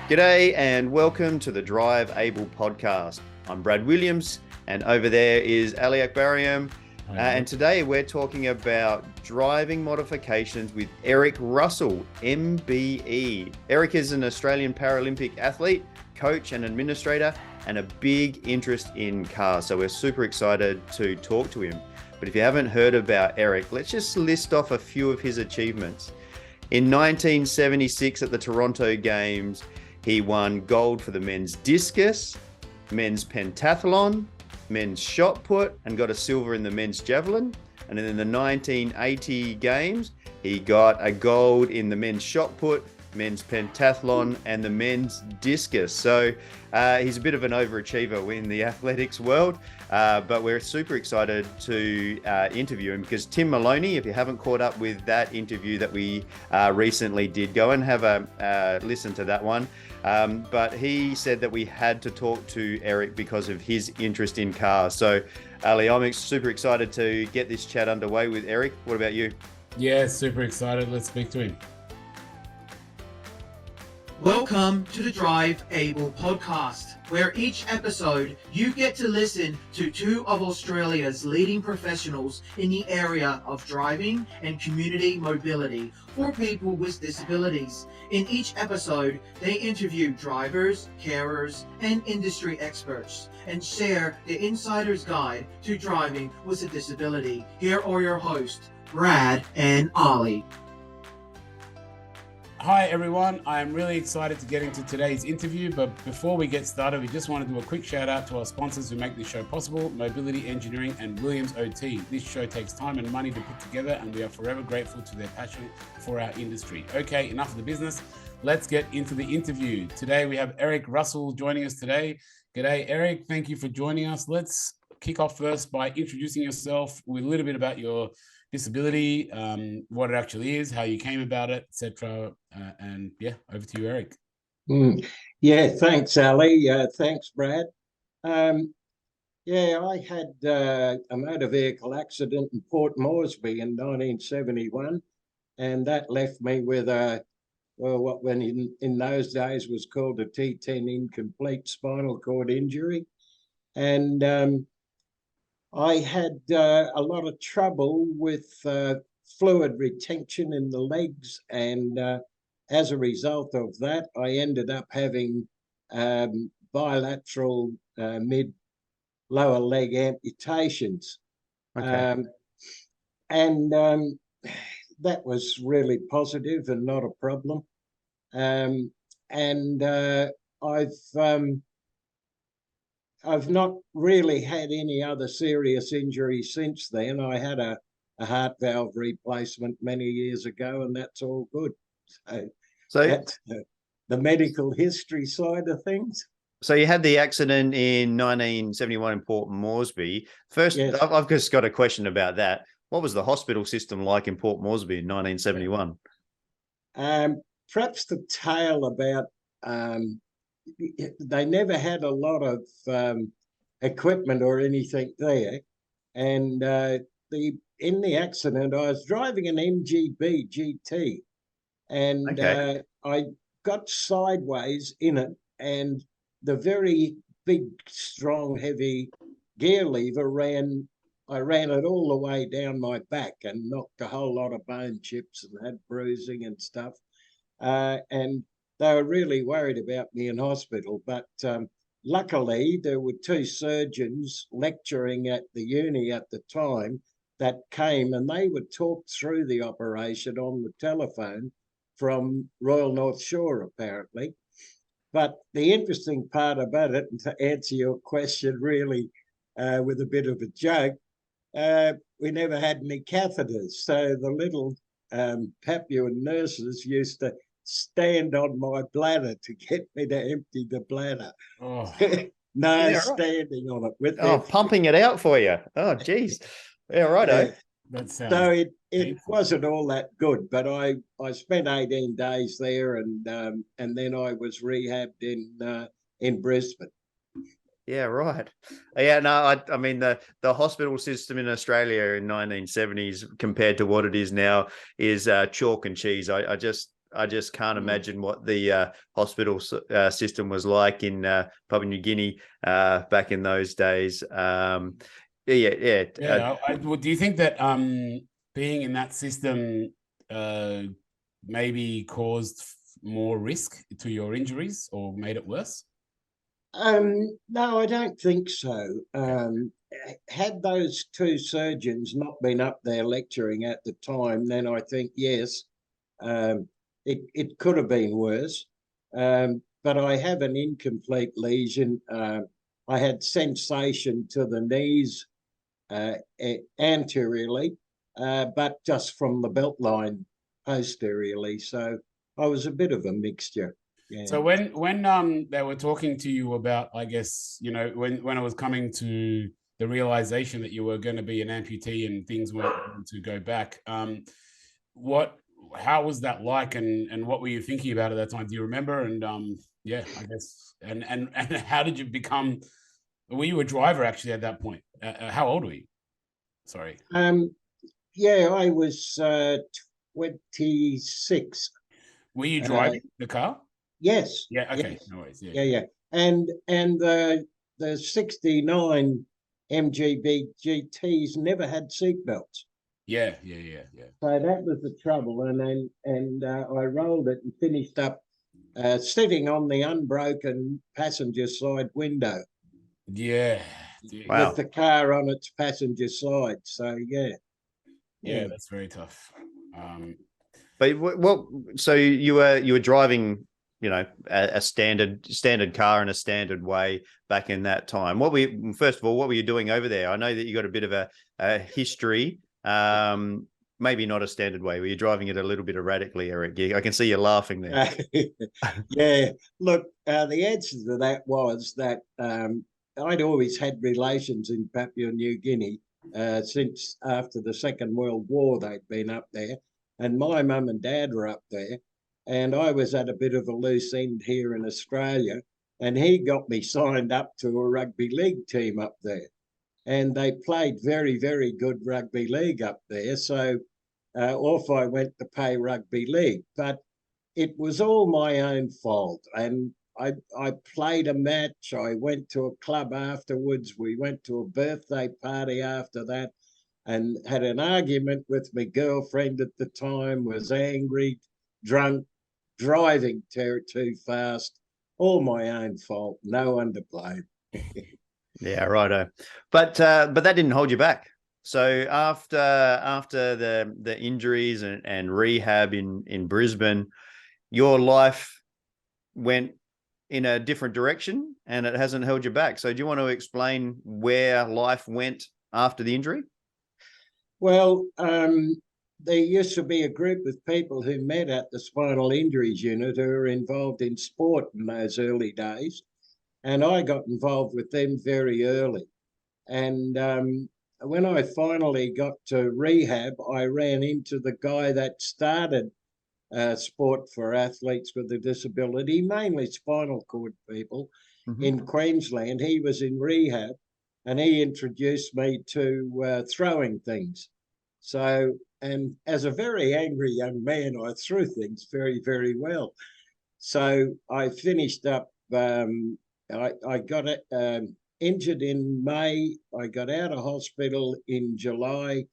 G'day and welcome to the Drive Able podcast. I'm Brad Williams and over there is Ali Akbarium. And today we're talking about driving modifications with Eric Russell, MBE. Eric is an Australian Paralympic athlete, coach and administrator, and a big interest in cars. So we're super excited to talk to him. But if you haven't heard about Eric, let's just list off a few of his achievements. In 1976 at the Toronto Games, he won gold for the men's discus, men's pentathlon, men's shot put, and got a silver in the men's javelin. And then in the 1980 Games, he got a gold in the men's shot put, men's pentathlon, and the men's discus. So he's a bit of an overachiever in the athletics world, but we're super excited to interview him because Tim Maloney, if you haven't caught up with that interview that we recently did, go and have a listen to that one. But he said that we had to talk to Eric because of his interest in cars. So Ali, I'm super excited to get this chat underway with Eric. What about you? Yeah, super excited. Let's speak to him. Welcome to the Drive Able podcast, where each episode you get to listen to two of Australia's leading professionals in the area of driving and community mobility for people with disabilities. In each episode, they interview drivers, carers, and industry experts and share the insider's guide to driving with a disability. Here are your hosts, Brad and Ali. Hi everyone, I'm really excited to get into today's interview, but before we get started, we just want to do a quick shout out to our sponsors who make this show possible, Mobility Engineering and Williams OT. This show takes time and money to put together and we are forever grateful to their passion for our industry. Okay, enough of the business, let's get into the interview. Today we have Eric Russell joining us today. G'day Eric, thank you for joining us. Let's kick off first by introducing yourself with a little bit about your disability, what it actually is, how you came about it, etc. And yeah, over to you, Eric. Yeah, thanks, Ali. Thanks, Brad. I had a motor vehicle accident in Port Moresby in 1971, and that left me with what when in those days was called a T10 incomplete spinal cord injury. And I had a lot of trouble with fluid retention in the legs, and as a result of that, I ended up having bilateral mid-lower leg amputations. Okay. That was really positive and not a problem. I've not really had any other serious injuries since then. I had a heart valve replacement many years ago, and that's all good. So that's the medical history side of things. So you had the accident in 1971 in Port Moresby. First, yes. I've just got a question about that. What was the hospital system like in Port Moresby in 1971? Perhaps the tale about they never had a lot of equipment or anything there. And in the accident, I was driving an MGB GT, and I got sideways in it, and the very big, strong, heavy gear lever I ran it all the way down my back and knocked a whole lot of bone chips and had bruising and stuff. And they were really worried about me in hospital, but luckily there were two surgeons lecturing at the uni at the time that came, and they would talk through the operation on the telephone from Royal North Shore, apparently. But the interesting part about it, and to answer your question really with a bit of a joke, we never had any catheters. So the little Papuan nurses used to stand on my bladder to get me to empty the bladder. Oh. Standing on it with pumping it out for you. Oh, geez. Yeah, righto. That sounds so it wasn't all that good, but I spent 18 days there, and then I was rehabbed in Brisbane. Yeah, right. Yeah, no, I mean the hospital system in Australia in 1970s compared to what it is now is chalk and cheese. just can't imagine what the hospital system was like in Papua New Guinea back in those days. Well, Do you think that being in that system maybe caused more risk to your injuries or made it worse? No, I don't think so. Had those two surgeons not been up there lecturing at the time, then I think, yes, it could have been worse. But I have an incomplete lesion. I had sensation to the knees anteriorly, but just from the belt line posteriorly. So I was a bit of a mixture. Yeah. So when they were talking to you about, I guess, when it was coming to the realization that you were going to be an amputee and things weren't going to go back, how was that like, and what were you thinking about at that time? Do you remember? And I guess, and how did you become? Were you a driver actually at that point? How old were you? Sorry. I was 26. Were you driving the car? Yes. Yeah. Okay. Yes. No worries. Yeah. And the 69 MGB GTs never had seatbelts. Yeah. So that was the trouble, and I rolled it and finished up sitting on the unbroken passenger side window. Yeah. Wow. With the car on its passenger side. So yeah, that's very tough. But so you were driving, a standard car in a standard way back in that time. First of all, what were you doing over there? I know that you got a bit of a history, maybe not a standard way. Were you driving it a little bit erratically, Eric? I can see you laughing there. Yeah. Look, the answer to that was that I'd always had relations in Papua New Guinea since after the Second World War. They'd been up there, and my mum and dad were up there. And I was at a bit of a loose end here in Australia, and he got me signed up to a rugby league team up there. And they played very, very good rugby league up there. So off I went to play rugby league. But it was all my own fault. And I played a match. I went to a club afterwards. We went to a birthday party after that and had an argument with my girlfriend at the time, was angry, drunk, driving too fast. All my own fault. No one to blame. Yeah, righto. But that didn't hold you back. So after the injuries and rehab in Brisbane, your life went in a different direction and it hasn't held you back. So do you want to explain where life went after the injury? Well, there used to be a group of people who met at the spinal injuries unit who were involved in sport in those early days. And I got involved with them very early. And when I finally got to rehab, I ran into the guy that started sport for athletes with a disability, mainly spinal cord people in Queensland. He was in rehab, and he introduced me to throwing things. So, and as a very angry young man, I threw things very, very well. So I finished up, I got injured in May. I got out of hospital in July,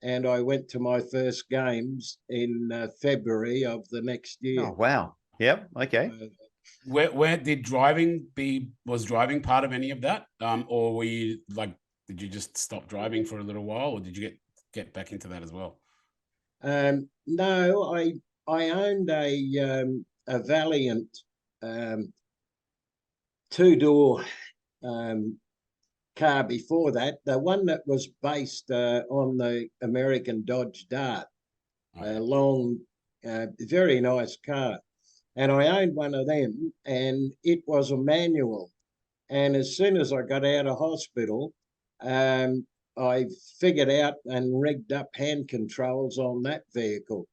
and I went to my first games in February of the next year. Oh, wow. Yep. Okay. Where did was driving part of any of that? Or were you did you just stop driving for a little while, or did you get back into that as well? No, I owned a Valiant two-door car before that, the one that was based on the American Dodge Dart, a long, very nice car. And I owned one of them, and it was a manual. And as soon as I got out of hospital, I figured out and rigged up hand controls on that vehicle.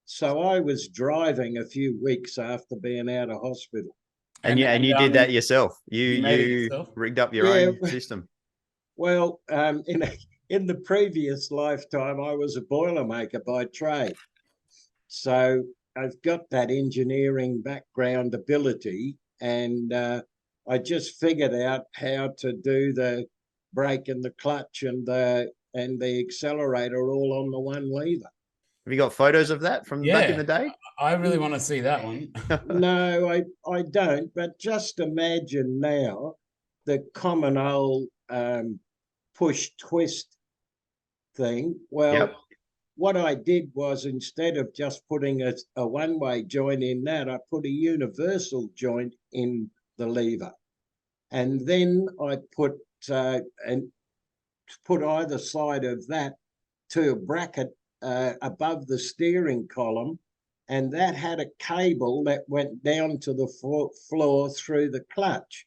So I was driving a few weeks after being out of hospital. And you did that yourself. You rigged up your own system. Well, in the previous lifetime, I was a boilermaker by trade. So I've got that engineering background ability, and I just figured out how to do the brake and the clutch and the accelerator all on the one lever. Have you got photos of that from back in the day? I really want to see that one. No, I don't. But just imagine now the common old push twist thing. Well, Yep. what I did was, instead of just putting a one-way joint in that, I put a universal joint in the lever, and then I put either side of that to a bracket above the steering column, and that had a cable that went down to the floor through the clutch.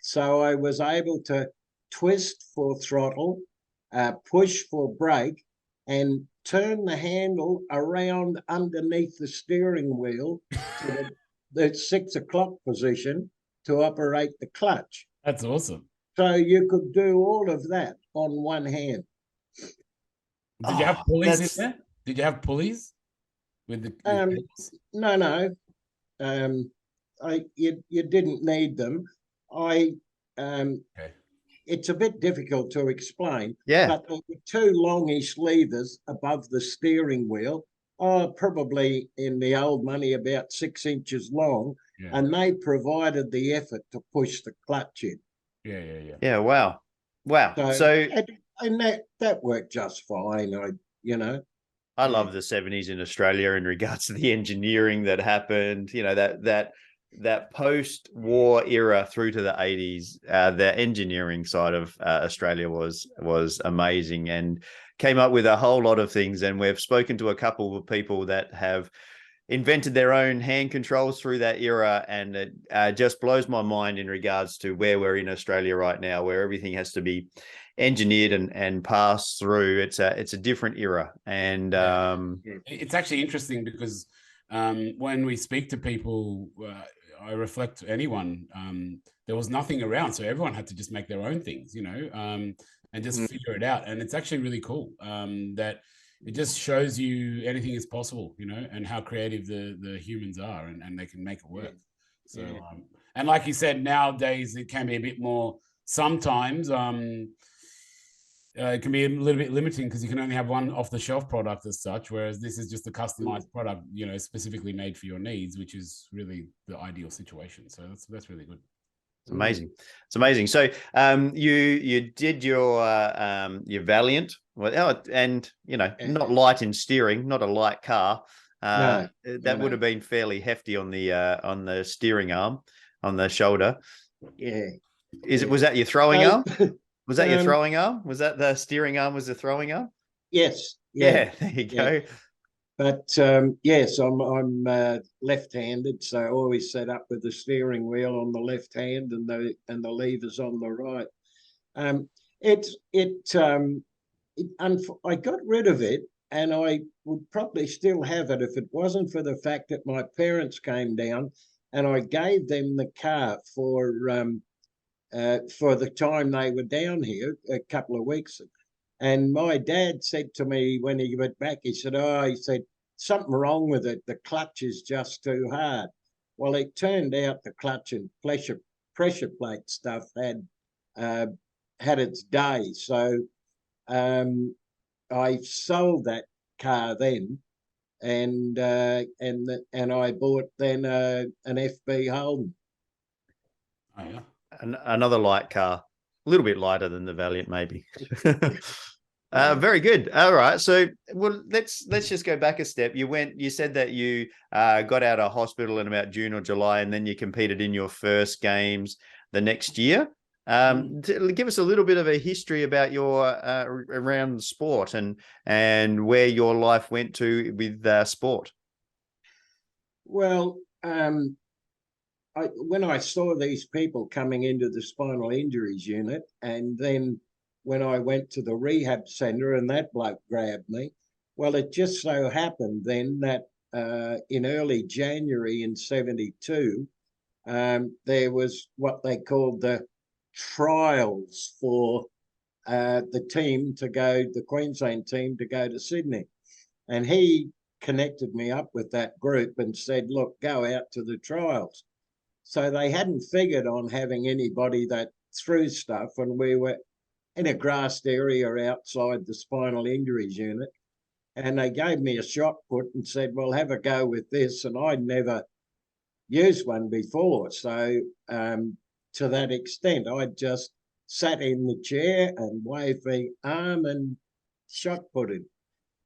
So I was able to twist for throttle, push for brake, and turn the handle around underneath the steering wheel to the 6 o'clock position to operate the clutch. That's awesome. So you could do all of that on one hand. Did you have pulleys in there? Did you have pulleys with the No. You didn't need them. Okay. It's a bit difficult to explain. Yeah. But there were two longish levers above the steering wheel, probably in the old money about 6 inches long, and they provided the effort to push the clutch in. Yeah. Wow. So and that worked just fine. I love the 70s in Australia in regards to the engineering that happened. You know, that post-war era through to the 80s, the engineering side of Australia was amazing and came up with a whole lot of things. And we've spoken to a couple of people that have invented their own hand controls through that era, and it just blows my mind in regards to where we're in Australia right now, where everything has to be engineered and passed through. It's a different era, and it's actually interesting because when we speak to people, I reflect to anyone, there was nothing around, so everyone had to just make their own things, and just figure it out. And it's actually really cool that it just shows you anything is possible, and how creative the humans are, and they can make it work. So and like you said, nowadays it can be a bit more sometimes it can be a little bit limiting because you can only have one off-the-shelf product as such, whereas this is just a customized product, specifically made for your needs, which is really the ideal situation. So that's really good. It's amazing. It's amazing. So you did your Valiant, and not light in steering, not a light car. That would have been fairly hefty on the steering arm, on the shoulder. Yeah. Was that your throwing arm? Was that your throwing arm? Was that the steering arm? Was the throwing arm? Yes. Yeah. There you go. Yeah. But yes, I'm left-handed, so I always set up with the steering wheel on the left hand and the levers on the right. I got rid of it, and I would probably still have it if it wasn't for the fact that my parents came down, and I gave them the car for the time they were down here, a couple of weeks. And my dad said to me when he went back, he said, something wrong with it. The clutch is just too hard. Well, it turned out the clutch and pressure plate stuff had its day. So I sold that car then, and I bought then an FB Holden. Oh yeah. Another light car, a little bit lighter than the Valiant, maybe. Very good. All right. So, well, let's just go back a step. You said that you got out of hospital in about June or July, and then you competed in your first games the next year. Give us a little bit of a history about your around the sport and where your life went to with sport. Well, when I saw these people coming into the spinal injuries unit, and then when I went to the rehab centre and that bloke grabbed me, well, it just so happened then that in early January in 72, there was what they called the trials for the Queensland team to go to Sydney. And he connected me up with that group and said, look, go out to the trials. So they hadn't figured on having anybody that threw stuff, and we were in a grassed area outside the spinal injuries unit. And they gave me a shot put and said, well, have a go with this. And I'd never used one before. So to that extent, I just sat in the chair and waved the arm and shot put it.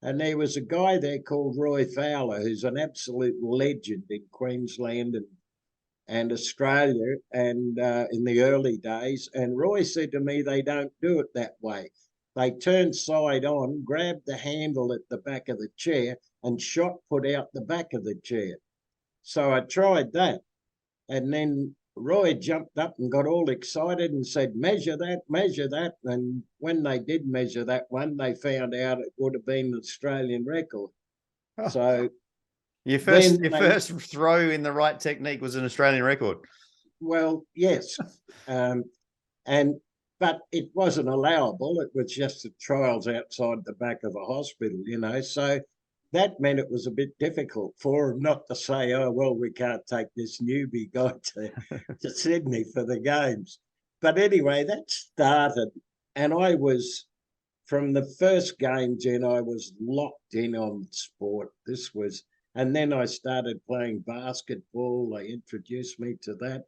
And there was a guy there called Roy Fowler, who's an absolute legend in Queensland and Australia, and in the early days. And Roy said to me, they don't do it that way. They turn side on, grab the handle at the back of the chair and shot put out the back of the chair. So I tried that. And then Roy jumped up and got all excited and said, measure that, measure that. And when they did measure that one, they found out it would have been the Australian record. Oh. So your first throw in the right technique was an Australian record. Well, yes. But it wasn't allowable. It was just the trials outside the back of a hospital, you know. So that meant it was a bit difficult for them not to say, oh, well, we can't take this newbie guy to Sydney for the games. But anyway, that started. And I was, from the first games in, I was locked in on sport. And then I started playing basketball. They introduced me to that.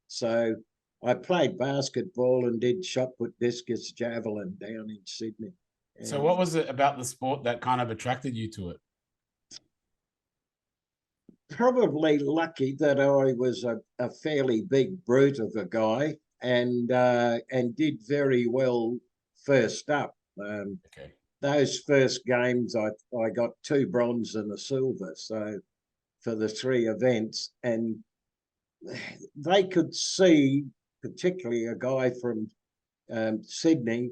So I played basketball and did shot put, discus, javelin down in Sydney. So what was it about the sport that kind of attracted you to it? Probably lucky that I was a fairly big brute of a guy and did very well first up. Okay. Those first games, I got 2 bronze and a silver, so for the 3 events, and they could see, particularly a guy from Sydney,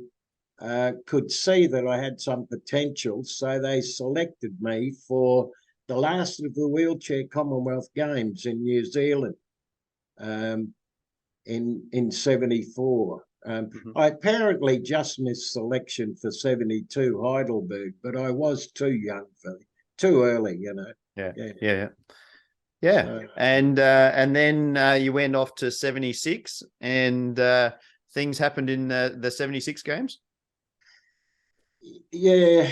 could see that I had some potential, so they selected me for the last of the wheelchair Commonwealth Games in New Zealand in 74. I apparently just missed selection for 72 Heidelberg, but I was too young too early, you know. Yeah. So, and then you went off to 76, and things happened in the 76 games. Yeah.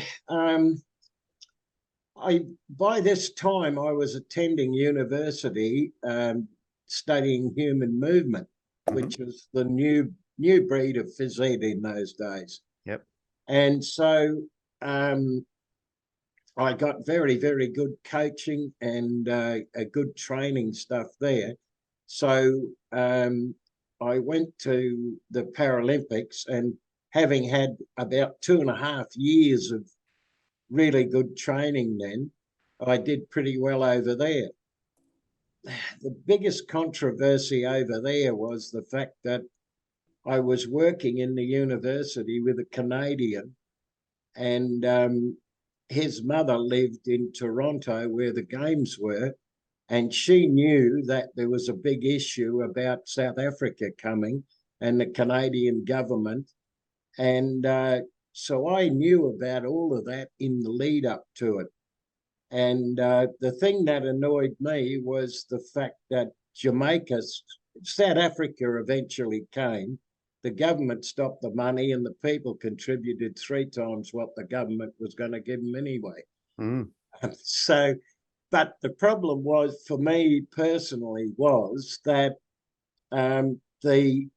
By this time I was attending university, studying human movement, which was the new breed of phys ed in those days. Yep. And so I got very, very good coaching and a good training stuff there. So I went to the Paralympics, and having had about 2.5 years of really good training then, I did pretty well over there. The biggest controversy over there was the fact that I was working in the university with a Canadian, and his mother lived in Toronto where the games were, and she knew that there was a big issue about South Africa coming and the Canadian government. And so I knew about all of that in the lead up to it. And the thing that annoyed me was the fact that South Africa eventually came. The government stopped the money, and the people contributed 3 times what the government was going to give them anyway. But the problem was, for me personally, was that the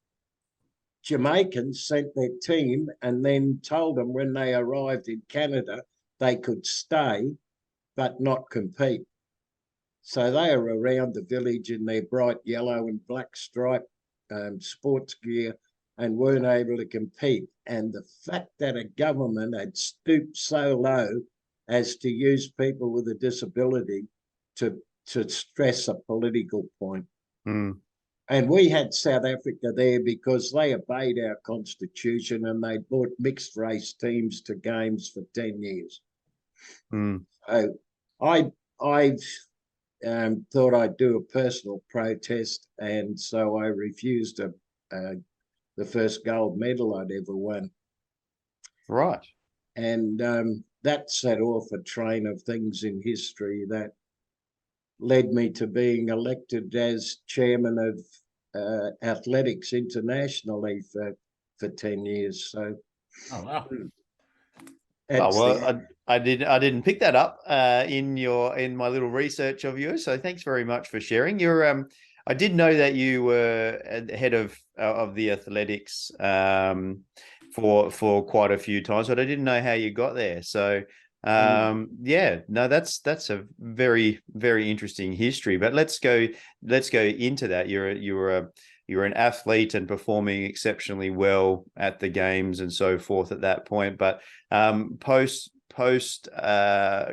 Jamaicans sent their team and then told them when they arrived in Canada they could stay but not compete. So they were around the village in their bright yellow and black striped sports gear and weren't able to compete. And the fact that a government had stooped so low as to use people with a disability to stress a political point. And we had South Africa there because they obeyed our constitution and they brought mixed race teams to games for 10 years. So I thought I'd do a personal protest, and so I refused the first gold medal I'd ever won. Right. And that set off a train of things in history that led me to being elected as chairman of athletics internationally for 10 years. So, Oh wow. I didn't pick that up in my little research of you. So thanks very much for sharing. I did know that you were head of the athletics for quite a few times, but I didn't know how you got there. So yeah, no, that's a very, very interesting history. But let's go into that. You're an athlete and performing exceptionally well at the games and so forth at that point. But post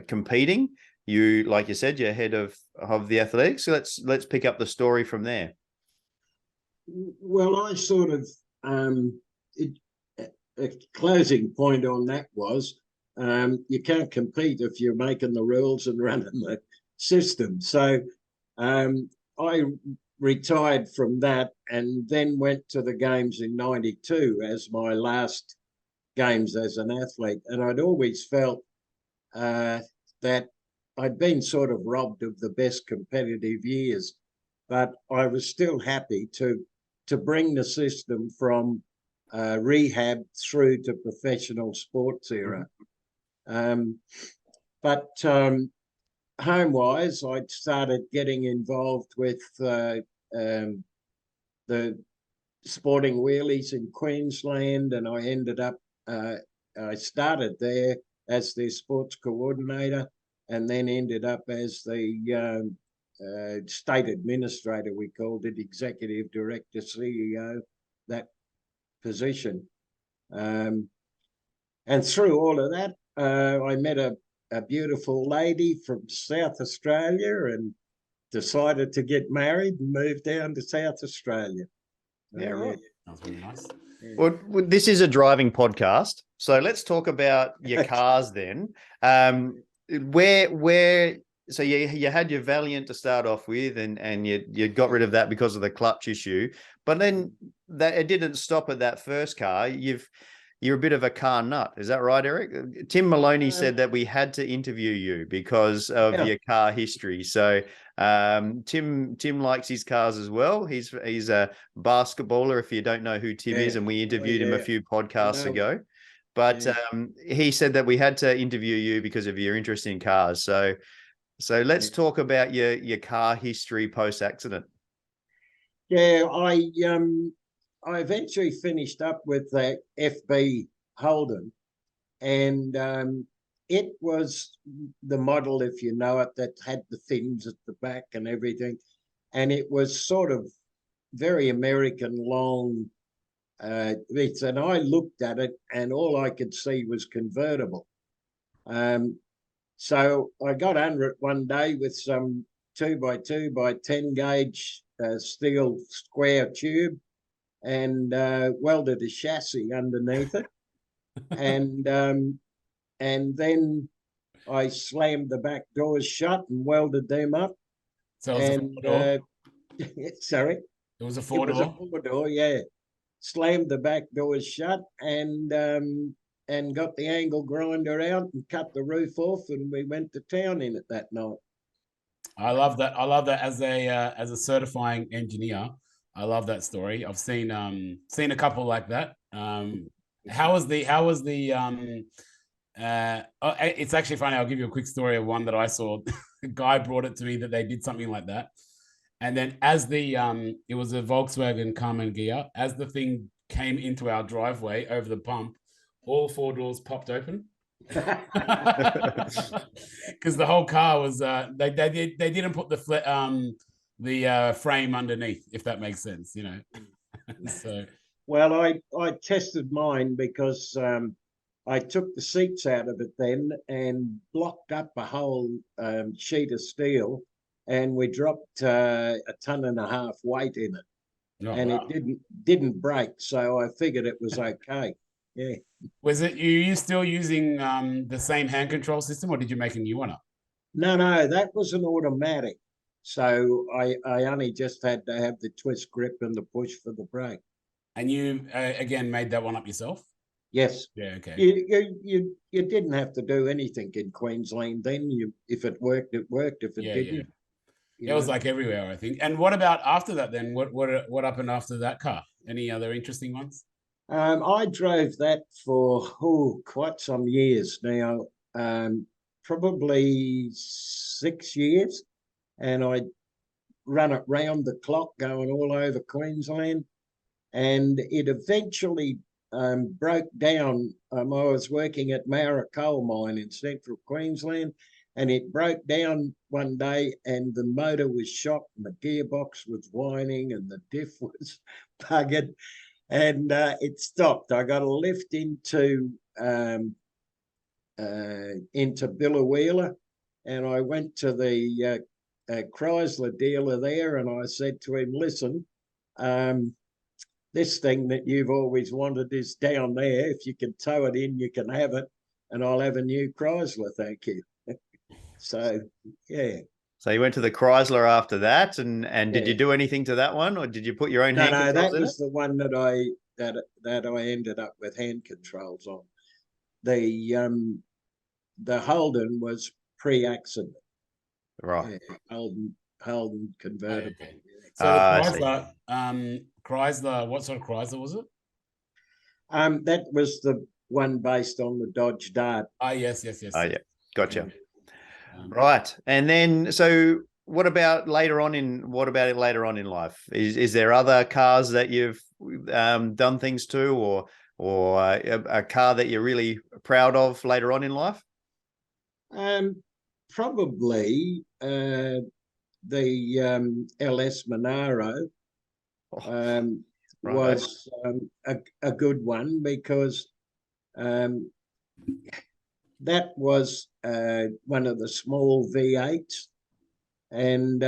competing, you, like you said, you're head of the athletics. So let's pick up the story from there. Well, I sort of a closing point on that was you can't compete if you're making the rules and running the system. So I retired from that and then went to the games in '92 as my last games as an athlete. And I'd always felt that I'd been sort of robbed of the best competitive years, but I was still happy to bring the system from rehab through to professional sports era. But home-wise, I'd started getting involved with the sporting wheelies in Queensland, and I ended up, I started there as their sports coordinator and then ended up as the state administrator, we called it, executive director, CEO, that position. And through all of that, I met a beautiful lady from South Australia and decided to get married and move down to South Australia. Yeah, right. That's really nice. Yeah. Well, this is a driving podcast, so let's talk about your cars then. So you had your Valiant to start off with, and you got rid of that because of the clutch issue. But then that it didn't stop at that first car. You're a bit of a car nut. Is that right, Eric? Tim Maloney said that we had to interview you because of your car history. So Tim likes his cars as well. He's a basketballer, if you don't know who Tim is, and we interviewed him a few podcasts ago. But he said that we had to interview you because of your interest in cars. So let's talk about your car history post-accident. Yeah, I eventually finished up with the FB Holden, and it was the model, if you know it, that had the fins at the back and everything, and it was sort of very American long bits, and I looked at it and all I could see was convertible. So I got under it one day with some 2x2 by 10 gauge steel square tube, and welded a chassis underneath it, and then I slammed the back doors shut and welded them up. So it was a 4-door? Sorry, it was a 4-door. It was a 4-door, yeah. Slammed the back doors shut and got the angle grinder out and cut the roof off, and we went to town in it that night. I love that. I love that as a certifying engineer. I love that story. I've seen a couple like that. How was the it's actually funny. I'll give you a quick story of one that I saw. A guy brought it to me that they did something like that. And then as the it was a Volkswagen Carmen Ghia, as the thing came into our driveway over the bump, all 4 doors popped open. Because the whole car was they didn't put the frame underneath, if that makes sense, you know. So well, I tested mine because I took the seats out of it then and blocked up a whole sheet of steel, and we dropped 1.5 tons weight in it. And wow. It didn't break, so I figured it was okay. Yeah. Was it you still using the same hand control system, or did you make a new one up? No, that was an automatic. So I only just had to have the twist grip and the push for the brake. And you again made that one up yourself? Yes. Yeah, okay. You didn't have to do anything in Queensland then. If it worked, it worked. If it didn't, It was like everywhere, I think. And what about after that then? What happened after that car? Any other interesting ones? I drove that for quite some years now, probably 6 years, and I run it round the clock, going all over Queensland, and it eventually broke down. I was working at Mara Coal Mine in central Queensland, and it broke down one day, and the motor was shot, and the gearbox was whining, and the diff was buggered, and it stopped. I got a lift into Billawheeler, and I went to the Chrysler dealer there, and I said to him, "Listen, this thing that you've always wanted is down there. If you can tow it in, you can have it, and I'll have a new Chrysler, thank you." So, yeah. So you went to the Chrysler after that, and did you do anything to that one, or did you put your own hand controls that in was the one that I ended up with hand controls on. The Holden was pre-accident. Right. Yeah, Holden convertible. Okay. So the Chrysler, what sort of Chrysler was it? That was the one based on the Dodge Dart. Yes. Oh, yeah. Gotcha. Right. And then, so what about later on in life? Is there other cars that you've done things to, or a car that you're really proud of later on in life? Probably the LS Monaro was a good one, because that was one of the small V8s, and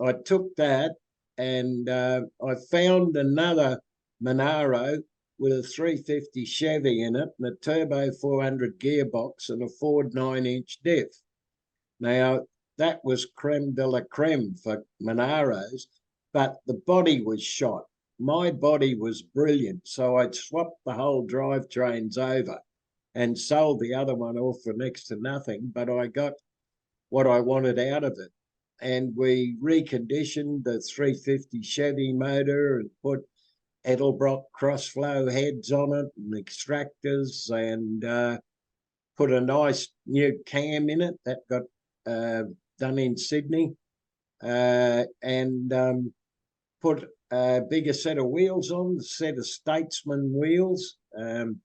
I took that, and I found another Monaro with a 350 Chevy in it, and a turbo 400 gearbox, and a Ford 9-inch diff. Now, that was creme de la creme for Monaros, but the body was shot. My body was brilliant, so I'd swapped the whole drivetrains over and sold the other one off for next to nothing, but I got what I wanted out of it. And we reconditioned the 350 Chevy motor and put Edelbrock crossflow heads on it and extractors, and put a nice new cam in it that got done in Sydney, and put a bigger set of wheels on, a set of Statesman wheels.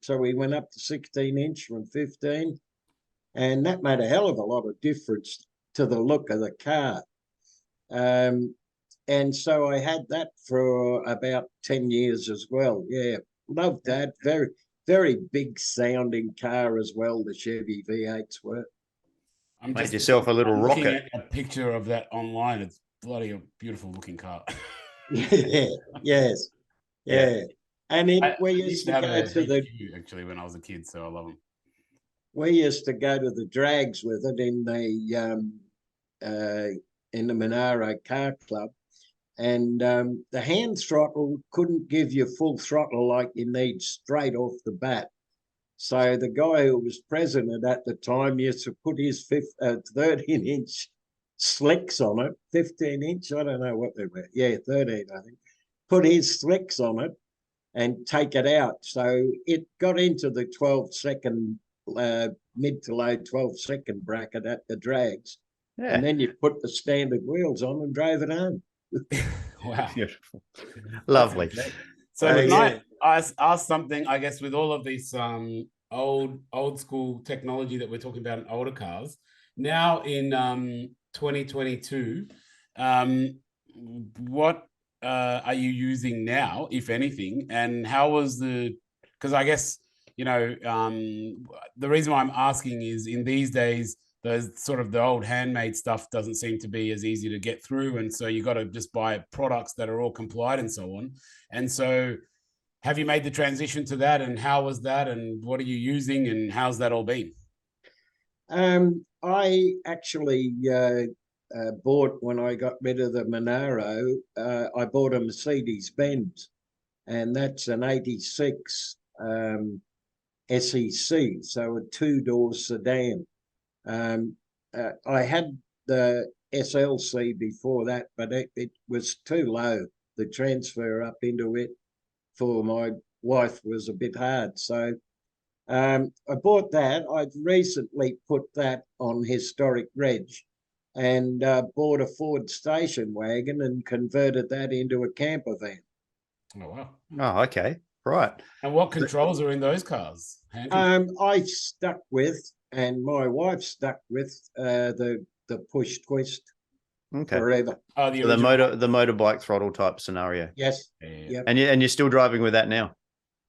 So we went up to 16-inch from 15, and that made a hell of a lot of difference to the look of the car. And so I had that for about 10 years as well. Yeah, loved that. Very, very big sounding car as well, the Chevy V8s were. Made yourself a little rocket. Looking at a picture of that online, it's bloody a beautiful looking car. Yeah, yes, yeah. And we used to go to the actually when I was a kid, so I love them. We used to go to the drags with it in the Monaro Car Club, and the hand throttle couldn't give you full throttle like you need straight off the bat. So the guy who was president at the time used to put his 13-inch slicks on it, 15-inch, I don't know what they were. Yeah, 13, I think. Put his slicks on it and take it out. So it got into the 12-second, mid to low 12-second bracket at the drags. Yeah. And then you put the standard wheels on and drove it home. Wow. Beautiful. Lovely. So I asked something, I guess, with all of this old school technology that we're talking about in older cars. Now in 2022, what are you using now, if anything? And how was because I guess, the reason why I'm asking is in these days, the old handmade stuff doesn't seem to be as easy to get through. And so you got to just buy products that are all compliant and so on. And so have you made the transition to that, and how was that, and what are you using, and how's that all been? I actually bought, when I got rid of the Monaro, I bought a Mercedes-Benz, and that's an 86 SEC, so a two-door sedan. I had the SLC before that, but it was too low. The transfer up into it for my wife was a bit hard. So I bought that. I've recently put that on historic reg and bought a Ford station wagon and converted that into a camper van. Oh, wow. Oh, okay. Right. And what controls are in those cars? I stuck with, and my wife stuck with the push twist forever. Oh, the motorbike throttle type scenario. Yes. Yep. And you're still driving with that now?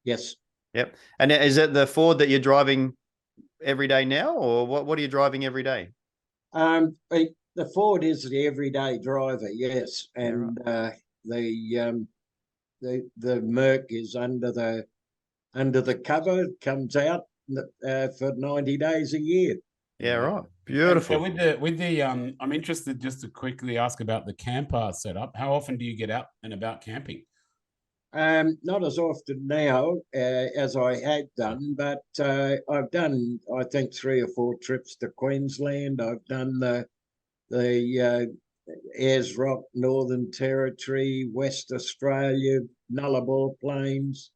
Yes. Yep. And is it the Ford that you're driving every day now, or what are you driving every day? The Ford is the everyday driver, yes, and the Merc is under the cover, comes out for 90 days a year. Yeah, right. Beautiful. And with the I'm interested just to quickly ask about the camper setup. How often do you get out and about camping? Not as often now as I had done, but I've done, I think, 3 or 4 trips to Queensland. I've done the Ayers Rock, Northern Territory, West Australia, Nullarbor Plains.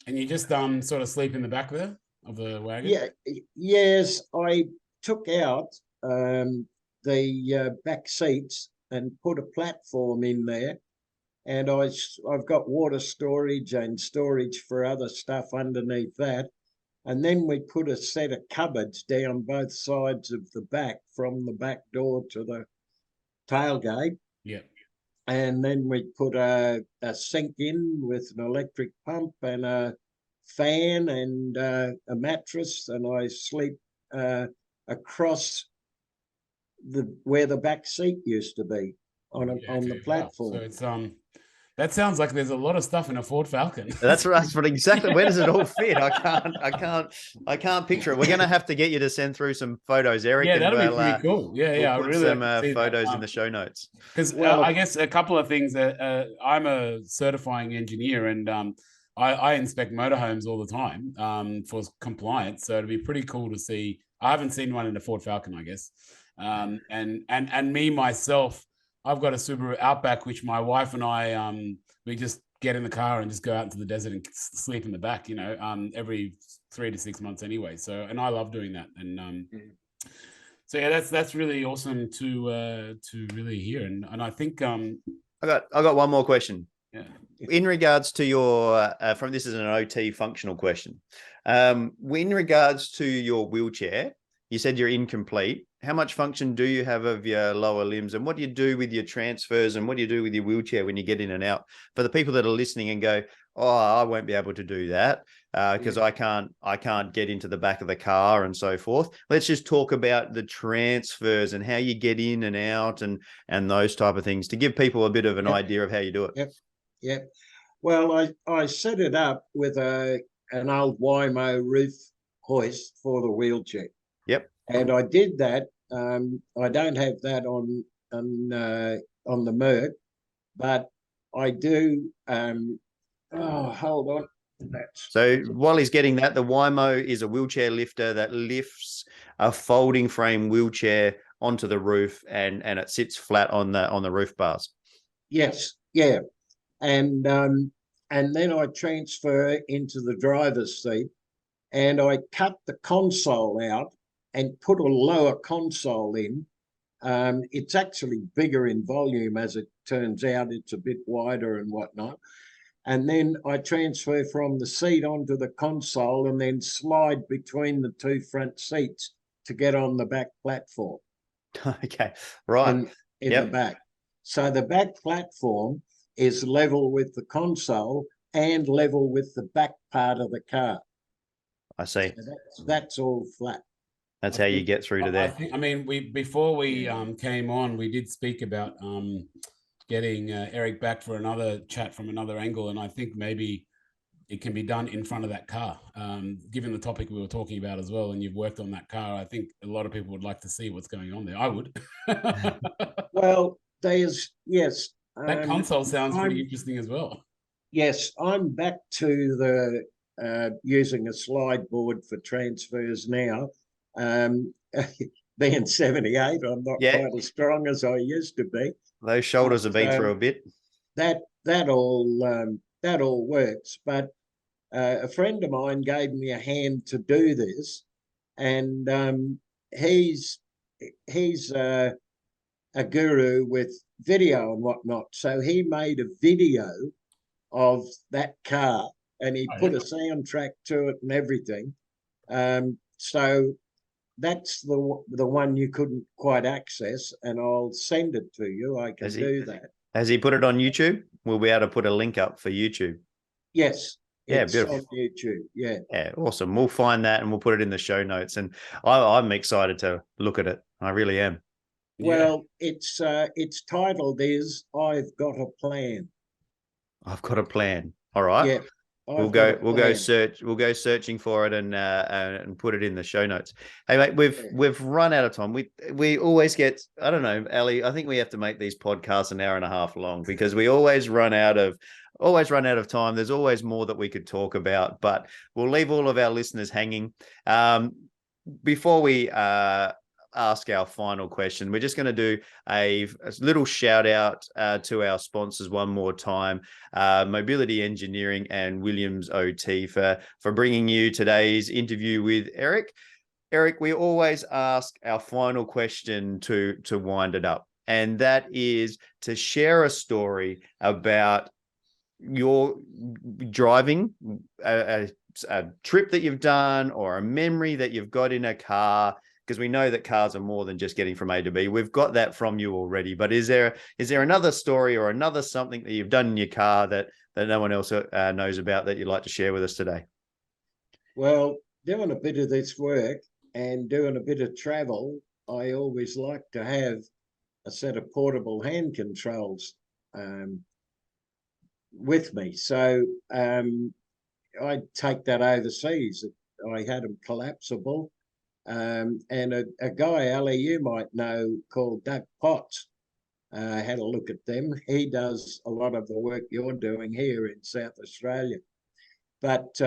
And you just sort of sleep in the back there of the wagon? Yeah, yes. I took out the back seats and put a platform in there, and I've got water storage and storage for other stuff underneath that. And then we put a set of cupboards down both sides of the back, from the back door to the tailgate. Yeah. And then we put a sink in with an electric pump and a fan and a mattress, and I sleep across where the back seat used to be on the platform. So it's that sounds like there's a lot of stuff in a Ford Falcon. That's right. But exactly, where does it all fit? I can't picture it. We're going to have to get you to send through some photos, Eric. Yeah, that'd be pretty cool. We'll put some photos in the show notes. Because I guess a couple of things. I'm a certifying engineer, and I inspect motorhomes all the time for compliance. So it'd be pretty cool to see. I haven't seen one in a Ford Falcon, I guess. And me myself, I've got a Subaru Outback, which my wife and I, we just get in the car and just go out into the desert and sleep in the back, every 3 to 6 months anyway. So, and I love doing that. And so yeah, that's really awesome to really hear. And I think I got one more question. Yeah. In regards to your this is an OT functional question. In regards to your wheelchair, you said you're incomplete. How much function do you have of your lower limbs, and what do you do with your transfers, and what do you do with your wheelchair when you get in and out? For the people that are listening and go, oh, I won't be able to do that because I can't get into the back of the car and so forth. Let's just talk about the transfers and how you get in and out and those type of things to give people a bit of an idea of how you do it. Yep. Well, I set it up with an old Waymo roof hoist for the wheelchair. Yep. And I did that. I don't have that on the Merc, but I do. Hold on. So while he's getting that, the Waymo is a wheelchair lifter that lifts a folding frame wheelchair onto the roof, and it sits flat on the roof bars. Yes. Yeah. And then I transfer into the driver's seat, and I cut the console out and put a lower console in. It's actually bigger in volume, as it turns out. It's a bit wider and whatnot. And then I transfer from the seat onto the console and then slide between the 2 front seats to get on the back platform. Okay, right. In the back. So the back platform is level with the console and level with the back part of the car. I see. So that's all flat. That's how you get through to there. Before we came on, we did speak about getting Eric back for another chat from another angle, and I think maybe it can be done in front of that car. Given the topic we were talking about as well, and you've worked on that car, I think a lot of people would like to see what's going on there. I would. Well, yes. That console sounds pretty interesting as well. Yes, I'm back to using a slide board for transfers now. Being 78, I'm not quite as strong as I used to be. Those shoulders have been through a bit. That all works. But a friend of mine gave me a hand to do this, and he's a guru with video and whatnot. So he made a video of that car, and he put a soundtrack to it and everything. So that's the one you couldn't quite access, and I'll send it to you. I can do that. Has he put it on YouTube? We'll be able to put a link up for YouTube. Yes. Yeah, it's beautiful. on YouTube. Yeah. Yeah, awesome. We'll find that and we'll put it in the show notes. And I'm excited to look at it. I really am. Well, its titled is "I've Got a Plan." I've got a plan. All right. Yeah. We'll go searching for it and put it in the show notes. Hey mate, we've run out of time. We always get, I don't know, Ali, I think we have to make these podcasts an hour and a half long because we always run out of time. There's always more that we could talk about, but we'll leave all of our listeners hanging. Before we ask our final question, we're just going to do a little shout out to our sponsors one more time, Mobility Engineering and Williams OT for bringing you today's interview with Eric. Eric, we always ask our final question to wind it up, and that is to share a story about your driving, a trip that you've done or a memory that you've got in a car, because we know that cars are more than just getting from A to B. We've got that from you already, but is there another story or another something that you've done in your car that no one else knows about that you'd like to share with us today? Well, doing a bit of this work and doing a bit of travel, I always like to have a set of portable hand controls with me. So I take that overseas. I had them collapsible. And a guy, Ali, you might know, called Doug Potts, had a look at them. He does a lot of the work you're doing here in South Australia. But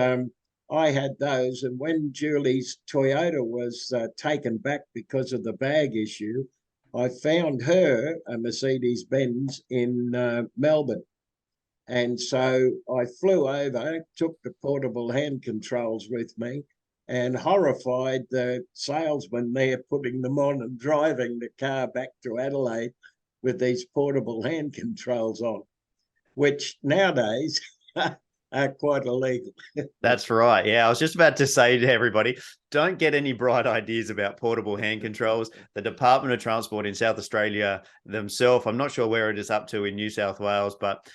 I had those, and when Julie's Toyota was taken back because of the bag issue, I found her a Mercedes-Benz in Melbourne. And so I flew over, took the portable hand controls with me, and horrified the salesman there putting them on and driving the car back to Adelaide with these portable hand controls on, which nowadays are quite illegal. That's right. Yeah, I was just about to say to everybody, don't get any bright ideas about portable hand controls. The Department of Transport in South Australia themselves, I'm not sure where it is up to in New South Wales, but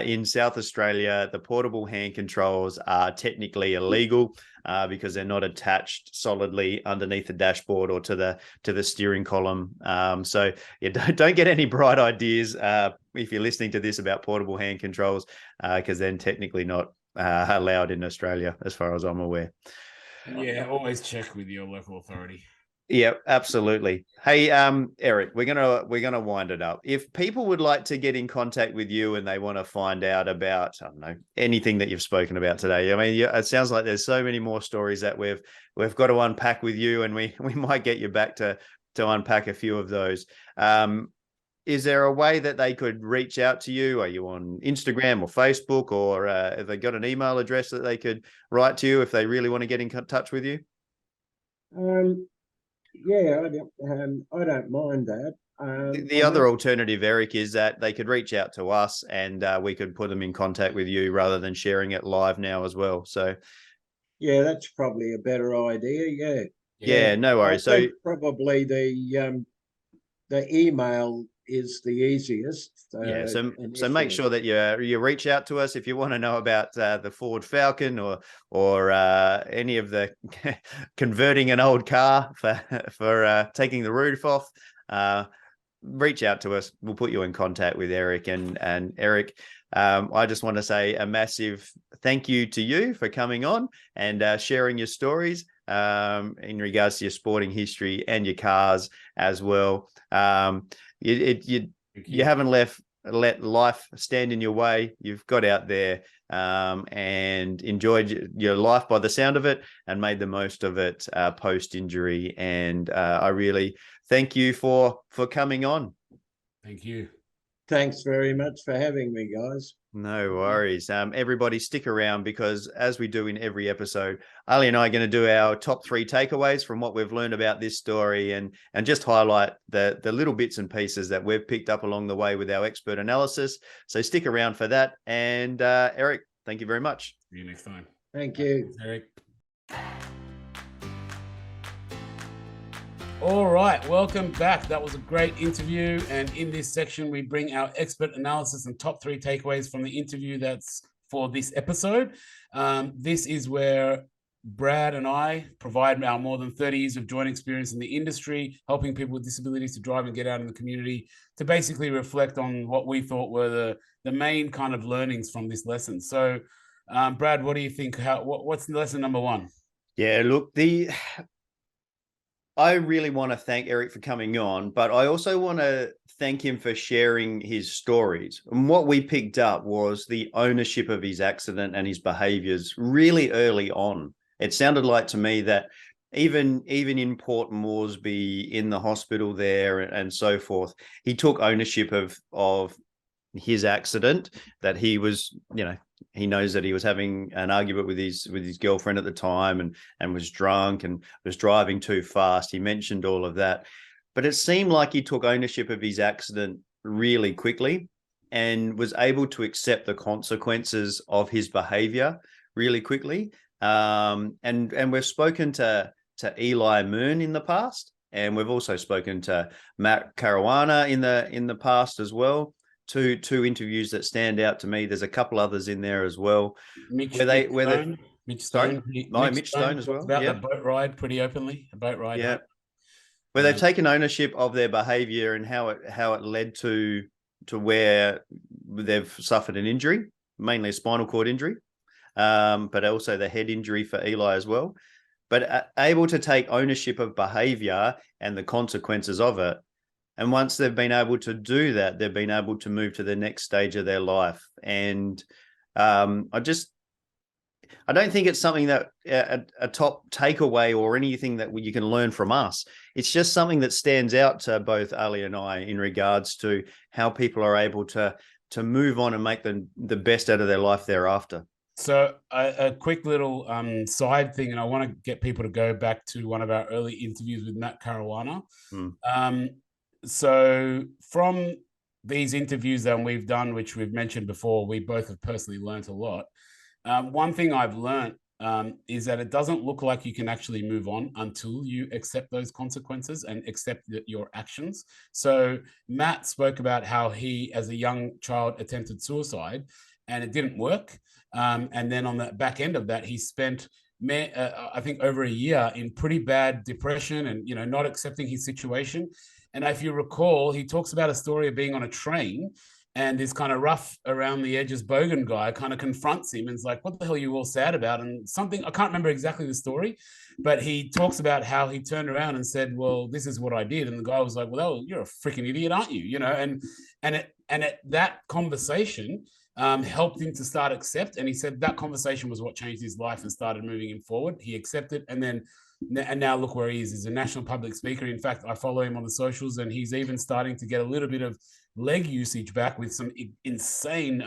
in South Australia, the portable hand controls are technically illegal because they're not attached solidly underneath the dashboard or to the steering column. So yeah, don't get any bright ideas if you're listening to this about portable hand controls, because then technically not allowed in Australia, as far as I'm aware. Yeah, always check with your local authority. Yeah, absolutely. Hey, Eric, we're gonna wind it up. If people would like to get in contact with you and they want to find out about, I don't know, anything that you've spoken about today, I mean, it sounds like there's so many more stories that we've got to unpack with you, and we might get you back to unpack a few of those. Is there a way that they could reach out to you? Are you on Instagram or Facebook, or have they got an email address that they could write to you if they really want to get in touch with you? Yeah, I don't mind that. The other alternative, Eric, is that they could reach out to us and we could put them in contact with you rather than sharing it live now as well. So, yeah, that's probably a better idea. Yeah, no worries. So probably the email is the easiest. Yeah, so make sure that you reach out to us if you want to know about the Ford Falcon or any of the converting an old car for taking the roof off. Reach out to us. We'll put you in contact with Eric. And Eric, I just want to say a massive thank you to you for coming on and sharing your stories in regards to your sporting history and your cars as well. You haven't left let life stand in your way. You've got out there and enjoyed your life by the sound of it, and made the most of it post-injury. And I really thank you for coming on. Thank you. Thanks very much for having me, guys. No worries. Everybody stick around, because as we do in every episode, Ali and I are going to do our top 3 takeaways from what we've learned about this story, and just highlight the little bits and pieces that we've picked up along the way with our expert analysis. So stick around for that. And Eric, thank you very much. See you next time. Thank you. Eric. All right, welcome back. That was a great interview. And in this section, we bring our expert analysis and top 3 takeaways from the interview that's for this episode. This is where Brad and I provide our more than 30 years of joint experience in the industry, helping people with disabilities to drive and get out in the community, to basically reflect on what we thought were the main kind of learnings from this lesson. So, Brad, what do you think? What's lesson number 1? Yeah, look, I really want to thank Eric for coming on, but I also want to thank him for sharing his stories. And what we picked up was the ownership of his accident and his behaviors really early on. It sounded like to me that even in Port Moresby, in the hospital there and so forth, he took ownership of his accident, that he was, he knows that he was having an argument with his girlfriend at the time, and was drunk and was driving too fast. He mentioned all of that, but it seemed like he took ownership of his accident really quickly and was able to accept the consequences of his behavior really quickly. And we've spoken to Eli Moon in the past, and we've also spoken to Matt Caruana in the past as well. Two interviews that stand out to me. There's a couple others in there as well. Mitch Stone as well. About the boat ride pretty openly. A boat ride. Yeah. Where they've taken ownership of their behaviour and how it led to where they've suffered an injury, mainly a spinal cord injury, but also the head injury for Eli as well. But able to take ownership of behaviour and the consequences of it. And once they've been able to do that, they've been able to move to the next stage of their life. And I don't think it's something that a top takeaway or anything that you can learn from us. It's just something that stands out to both Ali and I in regards to how people are able to move on and make the best out of their life thereafter. So a quick little side thing, and I want to get people to go back to one of our early interviews with Matt Caruana. So from these interviews that we've done, which we've mentioned before, we both have personally learned a lot. One thing I've learned is that it doesn't look like you can actually move on until you accept those consequences and accept your actions. So Matt spoke about how he, as a young child, attempted suicide and it didn't work. And then on the back end of that, he spent I think over a year in pretty bad depression and, not accepting his situation. And if you recall, he talks about a story of being on a train, and this kind of rough around the edges bogan guy kind of confronts him and is like, what the hell are you all sad about? And something, I can't remember exactly the story, but he talks about how he turned around and said, well, this is what I did. And the guy was like, well, you're a freaking idiot, aren't you? And that conversation helped him to start accept. And he said that conversation was what changed his life and started moving him forward. He accepted, and now look where he is. He's a national public speaker. In fact, I follow him on the socials, and he's even starting to get a little bit of leg usage back with some insane,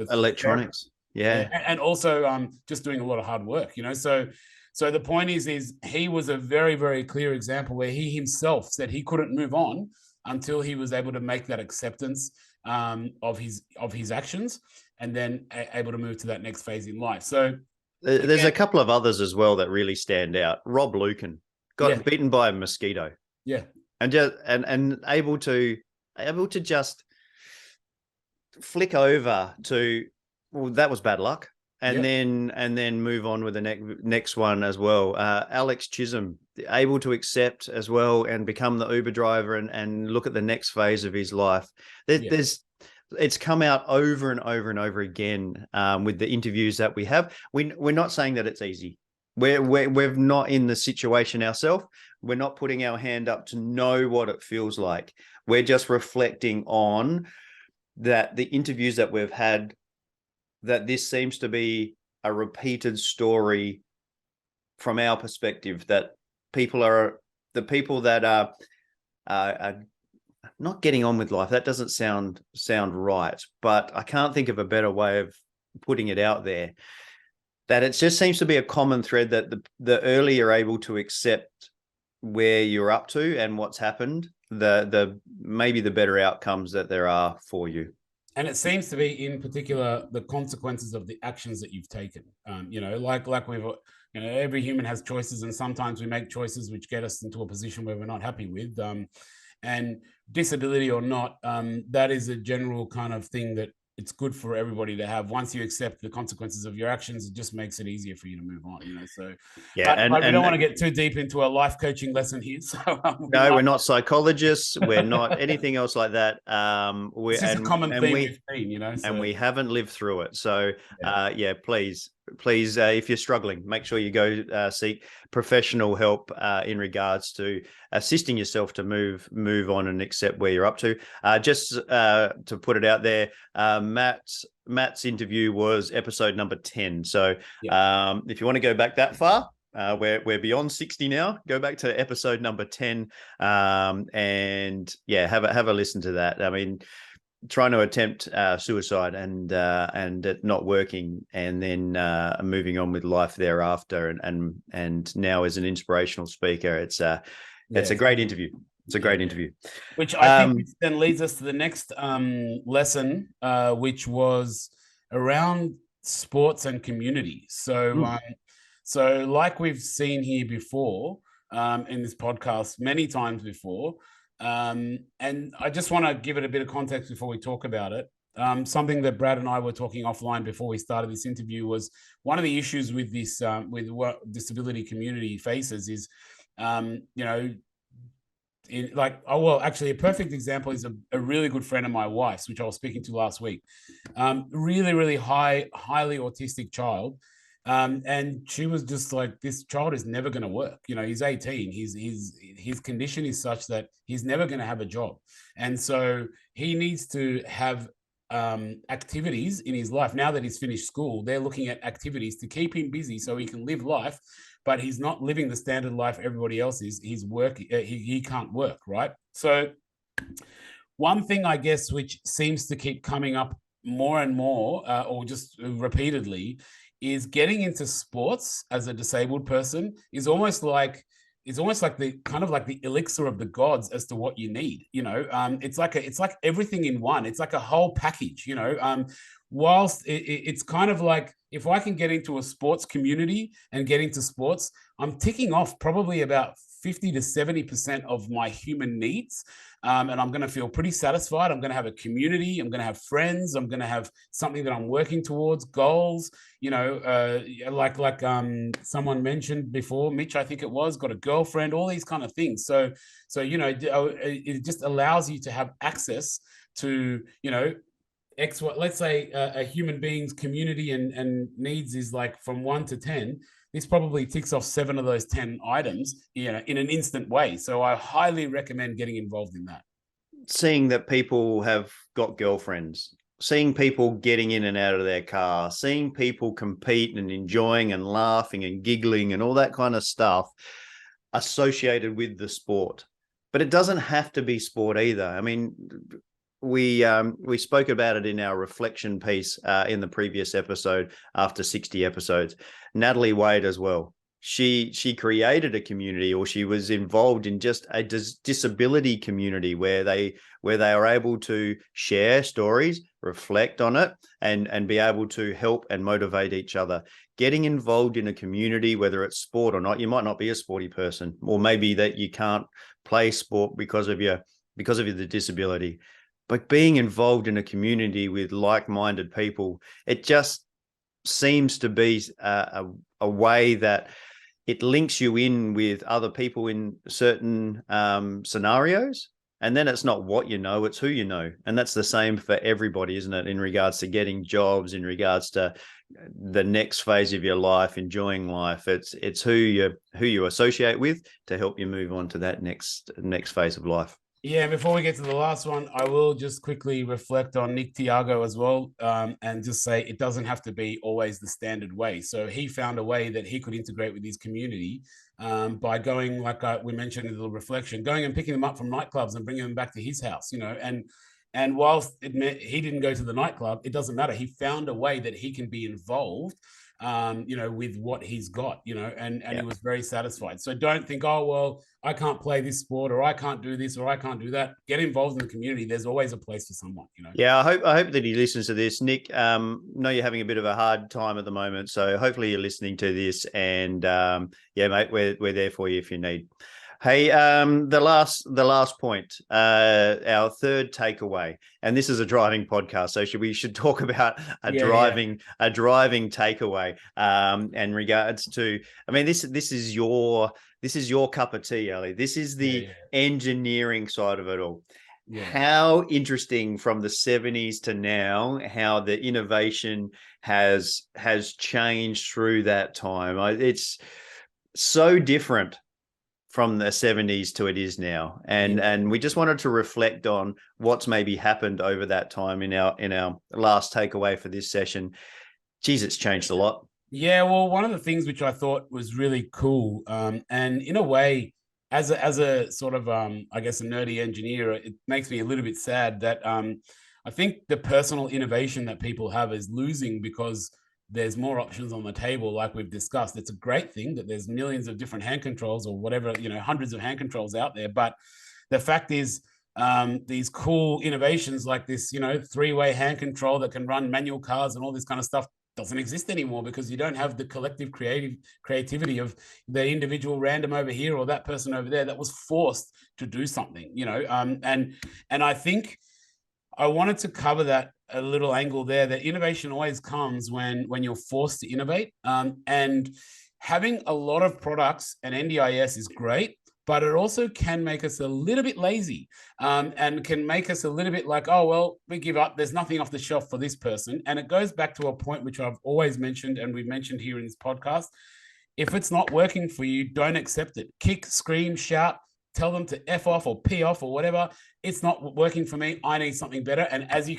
electronics. Yeah. And also just doing a lot of hard work, So the point is he was a very, very clear example where he himself said he couldn't move on until he was able to make that acceptance of his actions, and then able to move to that next phase in life. So there's a couple of others as well that really stand out. Rob Lucan got bitten by a mosquito. Yeah. And just and able to just flick over to, well, that was bad luck. And then move on with the next one as well. Alex Chisholm, able to accept as well and become the Uber driver and look at the next phase of his life. It's come out over and over and over again with the interviews that we have. We're not saying that it's easy. We're not in the situation ourselves. We're not putting our hand up to know what it feels like. we're just reflecting on that the interviews that we've had, that this seems to be a repeated story from our perspective, that the people that are not getting on with life. That doesn't sound right, but I can't think of a better way of putting it out there. That it just seems to be a common thread that the earlier you're able to accept where you're up to and what's happened, the maybe the better outcomes that there are for you. And it seems to be, in particular, the consequences of the actions that you've taken. Like we've, every human has choices, and sometimes we make choices which get us into a position where we're not happy with. And disability or not, that is a general kind of thing that it's good for everybody to have. Once you accept the consequences of your actions, it just makes it easier for you to move on. So yeah, but we don't want to get too deep into a life coaching lesson here. So no, we're not psychologists. We're not anything else like that. It's just a common theme we've seen, and we haven't lived through it. So please, if you're struggling, make sure you go seek professional help in regards to assisting yourself to move on and accept where you're up to. Just to put it out there, Matt's interview was episode number 10. So if you want to go back that far, we're beyond 60 now. Go back to episode number 10, and have a listen to that. I mean, trying to attempt suicide and it not working, and then moving on with life thereafter, and now as an inspirational speaker, it's a great interview. It's a great interview. Which I think then leads us to the next lesson, which was around sports and community. So, so like we've seen here before in this podcast many times before, and I just want to give it a bit of context before we talk about it. Something that Brad and I were talking offline before we started this interview was one of the issues with this, with what disability community faces is, actually a perfect example is a really good friend of my wife's, which I was speaking to last week. Really, really highly autistic child. And she was just like, this child is never going to work. He's 18. His condition is such that he's never going to have a job. And so he needs to have activities in his life. Now that he's finished school, they're looking at activities to keep him busy so he can live life, but he's not living the standard life everybody else is. He's working. He can't work, right? So one thing, I guess, which seems to keep coming up more and more, or just repeatedly, is getting into sports as a disabled person is almost like the kind of like the elixir of the gods as to what you need. It's like everything in one. It's like a whole package. Whilst it's kind of like, if I can get into a sports community and get into sports, I'm ticking off probably about 50 to 70% of my human needs. And I'm going to feel pretty satisfied. I'm going to have a community. I'm going to have friends. I'm going to have something that I'm working towards, goals, like someone mentioned before, Mitch, I think it was, got a girlfriend, all these kind of things. So, it just allows you to have access to, let's say a human being's community and needs is like from 1 to 10. This probably ticks off 7 of those 10 items, in an instant way. So I highly recommend getting involved in that. Seeing that people have got girlfriends, seeing people getting in and out of their car, seeing people compete and enjoying and laughing and giggling and all that kind of stuff associated with the sport. But it doesn't have to be sport either. I mean, we spoke about it in our reflection piece in the previous episode after 60 episodes. Natalie Wade as well. She created a community, or she was involved in just a disability community where they are able to share stories, reflect on it, and be able to help and motivate each other. Getting involved in a community, whether it's sport or not, you might not be a sporty person, or maybe that you can't play sport because of your disability. But being involved in a community with like-minded people, it just seems to be a way that it links you in with other people in certain scenarios. And then it's not what you know, it's who you know. And that's the same for everybody, isn't it? In regards to getting jobs, in regards to the next phase of your life, enjoying life. It's who you associate with to help you move on to that next phase of life. Yeah, before we get to the last one, I will just quickly reflect on Nick Tiago as well, and just say it doesn't have to be always the standard way. So he found a way that he could integrate with his community by going, like we mentioned in the reflection, going and picking them up from nightclubs and bringing them back to his house, and whilst it meant he didn't go to the nightclub, it doesn't matter. He found a way that he can be involved with what he's got, and he was very satisfied. So don't think, oh, well, I can't play this sport, or I can't do this, or I can't do that. Get involved in the community. There's always a place for someone. Yeah, I hope that he listens to this. Nick, know you're having a bit of a hard time at the moment, so hopefully you're listening to this, and yeah, mate, we're there for you if you need. Hey, the last point, our third takeaway, and this is a driving podcast, so we should talk about a driving takeaway. In regards to, I mean, this is your cup of tea, Ali. This is the engineering side of it all. Yeah. How interesting from the 70s to now, how the innovation has changed through that time. It's so different from the 70s to it is now, and we just wanted to reflect on what's maybe happened over that time in our last takeaway for this session. Geez, it's changed a lot. Yeah, well, one of the things which I thought was really cool, and in a way, as a sort of I guess a nerdy engineer, it makes me a little bit sad that I think the personal innovation that people have is losing because there's more options on the table, like we've discussed. It's a great thing that there's millions of different hand controls or whatever, hundreds of hand controls out there. But the fact is, these cool innovations like this, three-way hand control that can run manual cars and all this kind of stuff doesn't exist anymore because you don't have the collective creativity of the individual random over here or that person over there that was forced to do something, and I think I wanted to cover that a little angle there, that innovation always comes when you're forced to innovate. And having a lot of products and NDIS is great, but it also can make us a little bit lazy and can make us a little bit like, oh, well, we give up. There's nothing off the shelf for this person. And it goes back to a point which I've always mentioned and we've mentioned here in this podcast. If it's not working for you, don't accept it. Kick, scream, shout, tell them to F off or P off or whatever. It's not working for me. I need something better. And as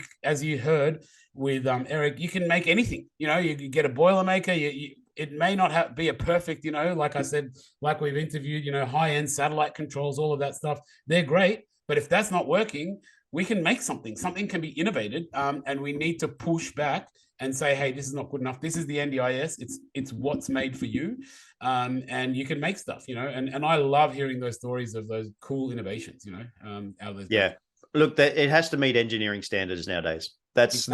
you heard with Eric, you can make anything. You can get a Boilermaker. It may not be a perfect, like I said, like we've interviewed, high-end satellite controls, all of that stuff. They're great. But if that's not working, we can make something. Something can be innovated, and we need to push back and say, hey, this is not good enough. This is the NDIS. It's what's made for you. And you can make stuff, and I love hearing those stories of those cool innovations, out of those. Yeah. Look, it has to meet engineering standards nowadays. That's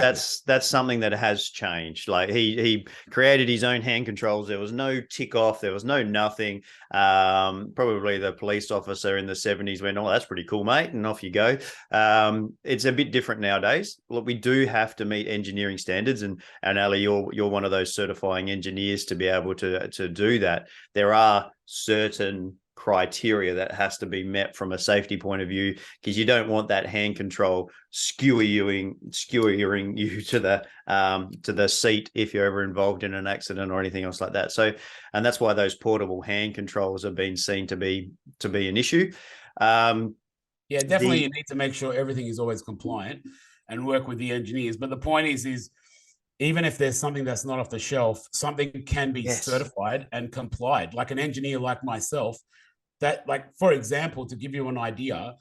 something that has changed. Like he created his own hand controls. There was no tick off. There was no nothing. Probably the police officer in the 70s went, oh, that's pretty cool, mate, and off you go. It's a bit different nowadays. Look, we do have to meet engineering standards, and Ali, you're one of those certifying engineers to be able to do that. There are certain criteria that has to be met from a safety point of view, because you don't want that hand control skewering you to the seat if you're ever involved in an accident or anything else like that. So, and that's why those portable hand controls have been seen to be an issue. Yeah, definitely. You need to make sure everything is always compliant and work with the engineers. But the point is even if there's something that's not off the shelf, something can be certified and complied. Like an engineer like myself, that, like, for example, to give you an idea,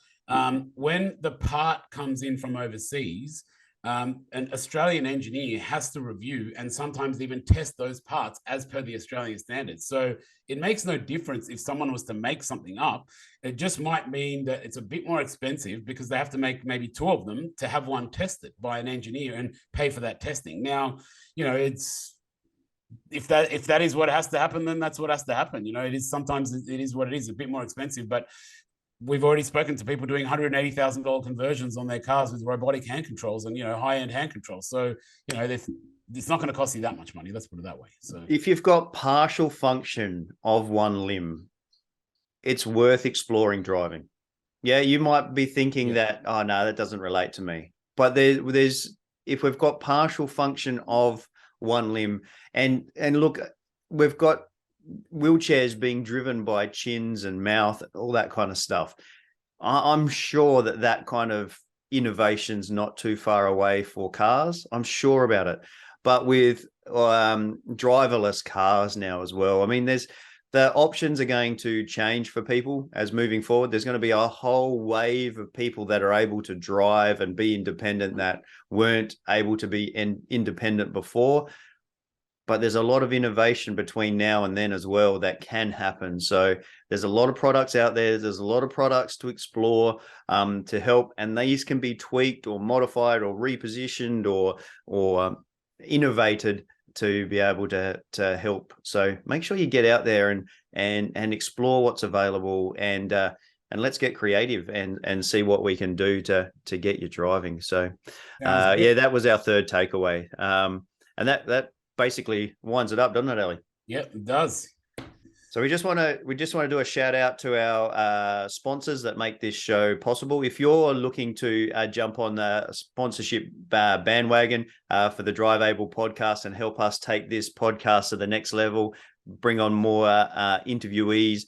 when the part comes in from overseas, an Australian engineer has to review and sometimes even test those parts as per the Australian standards. So it makes no difference if someone was to make something up. It just might mean that it's a bit more expensive because they have to make maybe 2 of them to have one tested by an engineer and pay for that testing. Now, if that is what has to happen, then that's what has to happen. It is sometimes it is what it is, a bit more expensive, but we've already spoken to people doing $180,000 conversions on their cars with robotic hand controls and high-end hand controls. So it's not going to cost you that much money. Let's put it that way. So if you've got partial function of one limb, it's worth exploring driving. Yeah, you might be thinking that, oh no, that doesn't relate to me. But there's if we've got partial function of one limb, and look, we've got wheelchairs being driven by chins and mouth, all that kind of stuff. I'm sure that kind of innovation's not too far away for cars. I'm sure about it. But with driverless cars now as well, I mean, the options are going to change for people as moving forward. There's going to be a whole wave of people that are able to drive and be independent that weren't able to be independent before. But there's a lot of innovation between now and then as well that can happen. So there's a lot of products out there. There's a lot of products to explore to help, and these can be tweaked or modified or repositioned or innovated to be able to help. So make sure you get out there and explore what's available, and let's get creative and see what we can do to get you driving. So that was our third takeaway, and that basically winds it up, doesn't it, Ali? Yep, it does. So we just want to do a shout out to our sponsors that make this show possible. If you're looking to jump on the sponsorship bandwagon for the Drive Able podcast and help us take this podcast to the next level, bring on more interviewees,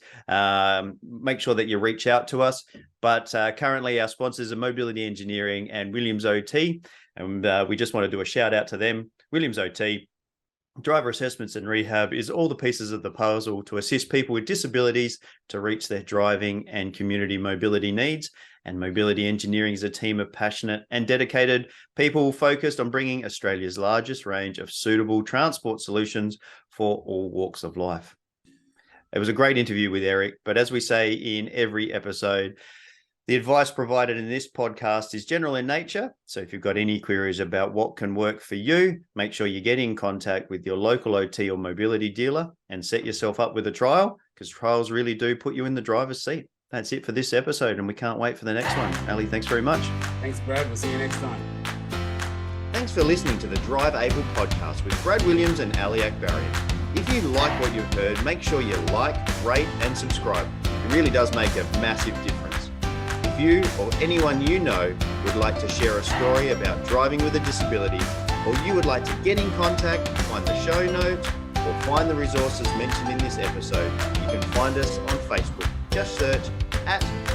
make sure that you reach out to us. But currently our sponsors are Mobility Engineering and Williams OT, and we just want to do a shout out to them. Williams OT, driver assessments and rehab is all the pieces of the puzzle to assist people with disabilities to reach their driving and community mobility needs. And Mobility Engineering is a team of passionate and dedicated people focused on bringing Australia's largest range of suitable transport solutions for all walks of life. It was a great interview with Eric, but as we say in every episode, the advice provided in this podcast is general in nature. So if you've got any queries about what can work for you, make sure you get in contact with your local OT or mobility dealer and set yourself up with a trial, because trials really do put you in the driver's seat. That's it for this episode, and we can't wait for the next one. Ali, thanks very much. Thanks, Brad. We'll see you next time. Thanks for listening to the Drive Able podcast with Brad Williams and Ali Akbarian. If you like what you've heard, make sure you like, rate, and subscribe. It really does make a massive difference. If you or anyone you know would like to share a story about driving with a disability, or you would like to get in contact, find the show notes, or find the resources mentioned in this episode, you can find us on Facebook. Just search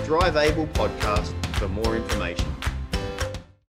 @Drive Able Podcast for more information.